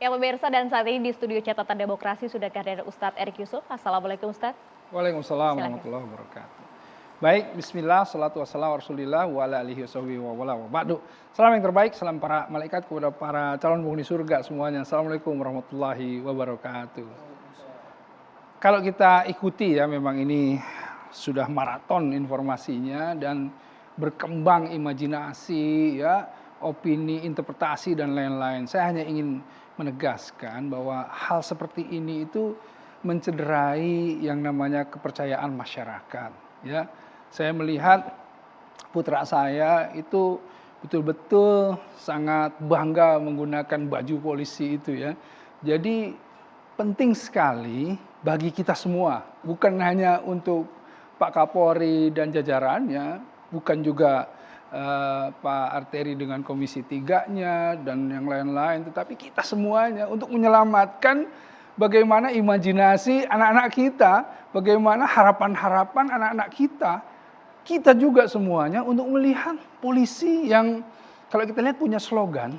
Ya pemirsa, dan saat ini di studio Catatan Demokrasi sudah hadir Ustadz Erick Yusuf. Assalamualaikum Ustadz. Waalaikumsalam warahmatullahi wabarakatuh. Baik, bismillah, salatu wassalamu rasulillah wa ala alihi wa wala wa ba'du. Salam yang terbaik, salam para malaikat kepada para calon penghuni surga semuanya. Assalamualaikum warahmatullahi wabarakatuh. Kalau kita ikuti ya, memang ini sudah maraton informasinya dan berkembang imajinasi ya, opini, interpretasi dan lain-lain. Saya hanya ingin menegaskan bahwa hal seperti ini itu mencederai yang namanya kepercayaan masyarakat. Ya, saya melihat putra saya itu betul-betul sangat bangga menggunakan baju polisi itu ya. Jadi penting sekali bagi kita semua, bukan hanya untuk Pak Kapolri dan jajarannya, bukan juga Pak Arteri dengan Komisi 3-nya dan yang lain-lain, tetapi kita semuanya untuk menyelamatkan bagaimana imajinasi anak-anak kita, bagaimana harapan-harapan anak-anak kita juga semuanya untuk melihat polisi yang kalau kita lihat punya slogan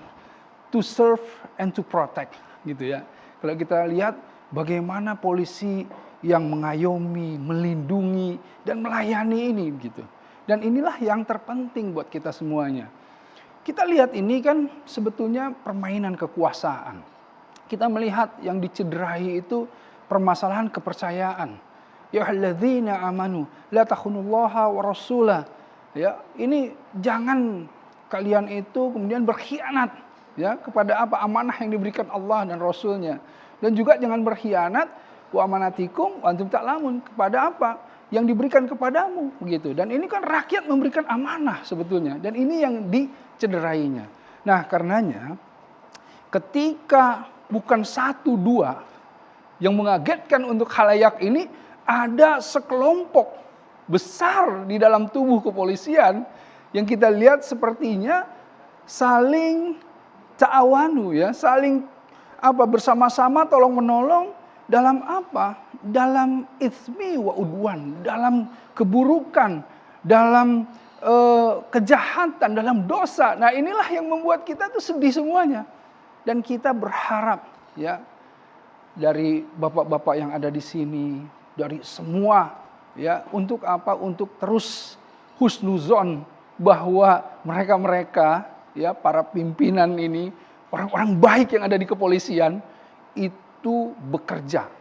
to serve and to protect gitu ya. Kalau kita lihat bagaimana polisi yang mengayomi, melindungi dan melayani ini gitu. Dan inilah yang terpenting buat kita semuanya. Kita lihat ini kan sebetulnya permainan kekuasaan. Kita melihat yang dicederai itu permasalahan kepercayaan. Ya alladzina amanu la takhunullaha wa rasulah. Ya, ini jangan kalian itu kemudian berkhianat ya kepada apa amanah yang diberikan Allah dan Rasulnya. Dan juga jangan berkhianat wa amanatikum wa antum ta'lamun kepada apa yang diberikan kepadamu begitu. Dan ini kan rakyat memberikan amanah sebetulnya, dan ini yang dicederainya. Nah, karenanya ketika bukan satu dua yang mengagetkan untuk khalayak ini, ada sekelompok besar di dalam tubuh kepolisian yang kita lihat sepertinya saling ta'awanu ya, saling bersama-sama tolong menolong dalam apa? Dalam itsmi wa udwan, dalam keburukan, dalam kejahatan, dalam dosa. Nah, inilah yang membuat kita tuh sedih semuanya. Dan kita berharap ya dari bapak-bapak yang ada di sini, dari semua ya, untuk apa? Untuk terus husnuzon bahwa mereka-mereka ya, para pimpinan ini, orang-orang baik yang ada di kepolisian itu bekerja.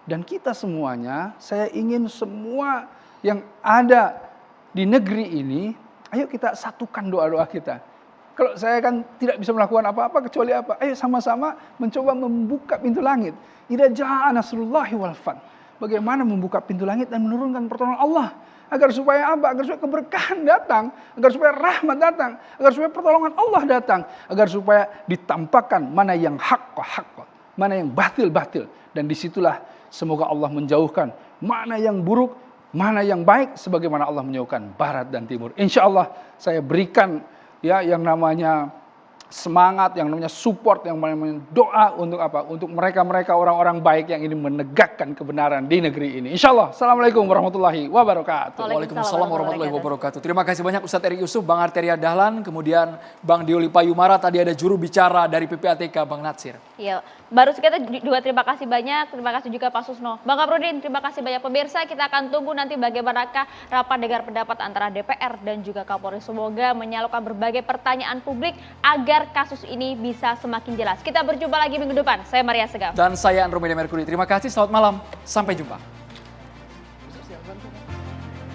Dan kita semuanya, saya ingin semua yang ada di negeri ini, ayo kita satukan doa-doa kita. Kalau saya kan tidak bisa melakukan apa-apa kecuali apa? Ayo sama-sama mencoba membuka pintu langit. Idza jaa nasrullahi wal fath. Bagaimana membuka pintu langit dan menurunkan pertolongan Allah. Agar supaya apa? Agar supaya keberkahan datang, agar supaya rahmat datang, agar supaya pertolongan Allah datang, agar supaya ditampakkan mana yang hak, mana yang batil. Dan disitulah semoga Allah menjauhkan mana yang buruk, mana yang baik, sebagaimana Allah menjauhkan barat dan timur. Insya Allah saya berikan ya yang namanya semangat, yang namanya support, yang namanya doa untuk apa? Untuk mereka-mereka orang-orang baik yang ini menegakkan kebenaran di negeri ini. Insya Allah. Assalamualaikum warahmatullahi wabarakatuh. Waalaikumsalam warahmatullahi wabarakatuh. Terima kasih banyak Ustadz Erick Yusuf, Bang Arteria Dahlan, kemudian Bang Dioli Payumara, tadi ada juru bicara dari PPATK, Bang Natsir. Iya, baru kita juga terima kasih banyak, terima kasih juga Pak Susno. Bang Kaprudin, terima kasih banyak. Pemirsa, kita akan tunggu nanti bagaimanakah rapat dengar pendapat antara DPR dan juga Kapolri. Semoga menyalurkan berbagai pertanyaan publik agar kasus ini bisa semakin jelas. Kita berjumpa lagi minggu depan. Saya Maria Segaf. Dan saya Andromeda Mercury. Terima kasih, selamat malam. Sampai jumpa.